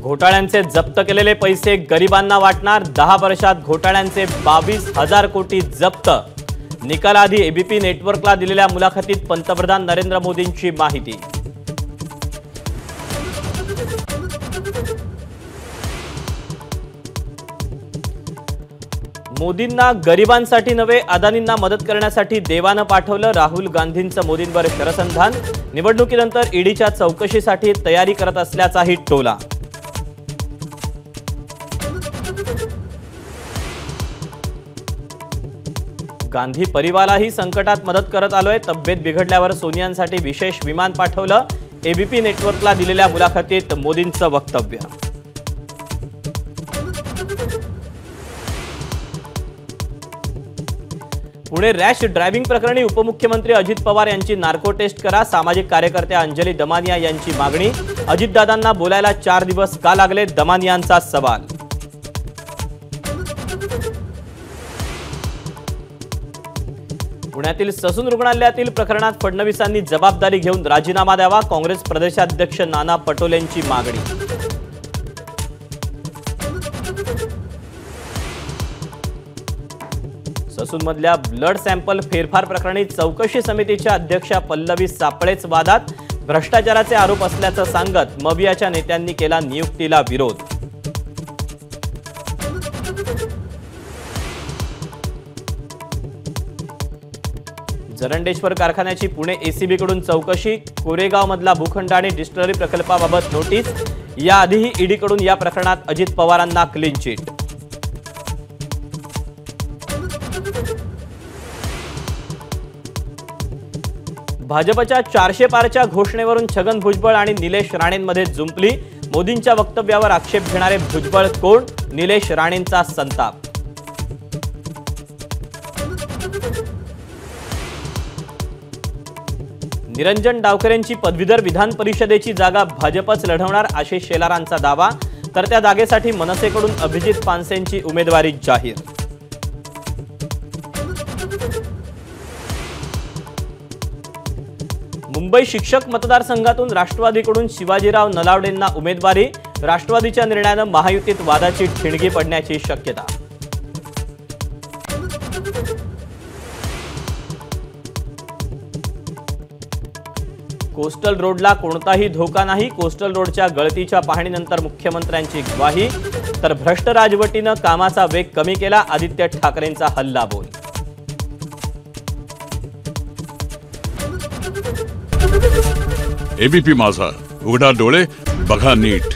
घोटाळ्यांचे जप्त केलेले पैसे गरिबांना वाटणार। 10 वर्षात घोटाळ्यांचे 22,000 कोटी जप्त। निकालाआधी एबीपी नेटवर्कला दिलेल्या मुलाखतीत पंतप्रधान नरेंद्र मोदींची माहिती। मोदींना गरिबांसाठी नव्हे अदानींना मदत करण्यासाठी देवानं पाठवलं। राहुल गांधींचं मोदींवर शरसंधान। निवडणुकीनंतर ईडीच्या चौकशीसाठी तयारी करत असल्याचाही टोला। गांधी परिवारालाही संकटात मदत करत आलोय। तब्येत बिघडल्यावर सोनियांसाठी विशेष विमान पाठवलं। एबीपी नेटवर्कला दिलेल्या मुलाखतीत मोदींचं वक्तव्य। पुणे रॅश ड्रायव्हिंग प्रकरणी उपमुख्यमंत्री अजित पवार यांची नार्को टेस्ट करा। सामाजिक कार्यकर्त्या अंजली दमानिया यांची मागणी। अजितदादांना बोलायला 4 दिवस का लागले, दमानियांचा सवाल। पुण्यातील ससून रुग्णालयातील प्रकरणात फडणवीसांनी जबाबदारी घेऊन राजीनामा द्यावा। काँग्रेस प्रदेशाध्यक्ष नाना पटोलेंची मागणी। ससूनमधल्या ब्लड सॅम्पल फेरफार प्रकरणी चौकशी समितीच्या अध्यक्षा पल्लवी सापळेच वादात। भ्रष्टाचाराचे आरोप असल्याचं सांगत मवियाच्या नेत्यांनी केला नियुक्तीला विरोध। जरंडेश्वर कारखान्याची पुणे एसीबीकडून चौकशी। कोरेगाव मधला भूखंड आणि डिस्टिलरी प्रकल्पाबाबत नोटीस। याआधीही ईडीकडून या प्रकरणात अजित पवारांना क्लीन चिट। भाजपच्या 400 पारच्या घोषणेवरून छगन भुजबळ आणि निलेश राणेंमध्ये जुंपली। मोदींच्या वक्तव्यावर आक्षेप घेणारे भुजबळ कोण, निलेश राणेंचा संताप। निरंजन डावकरेंची पदवीधर विधान परिषदेची जागा भाजपच लढवणार, आशिष शेलारांचा दावा। तर त्या जागेसाठी मनसेकडून अभिजित पानसेंची उमेदवारी जाहीर। मुंबई शिक्षक मतदारसंघातून राष्ट्रवादीकडून शिवाजीराव नलावडेंना उमेदवारी। राष्ट्रवादीच्या निर्णयानं महायुतीत वादाची ठिणगी पडण्याची शक्यता। कोस्टल रोडला कोणताही धोका नाही। कोस्टल रोडच्या गळतीच्या पाहणीनंतर मुख्यमंत्र्यांची ग्वाही। तर भ्रष्ट राजवटीनं कामाचा वेग कमी केला, आदित्य ठाकरेंचा हल्लाबोल। एबीपी माझा, उघडा डोळे बघा नीट।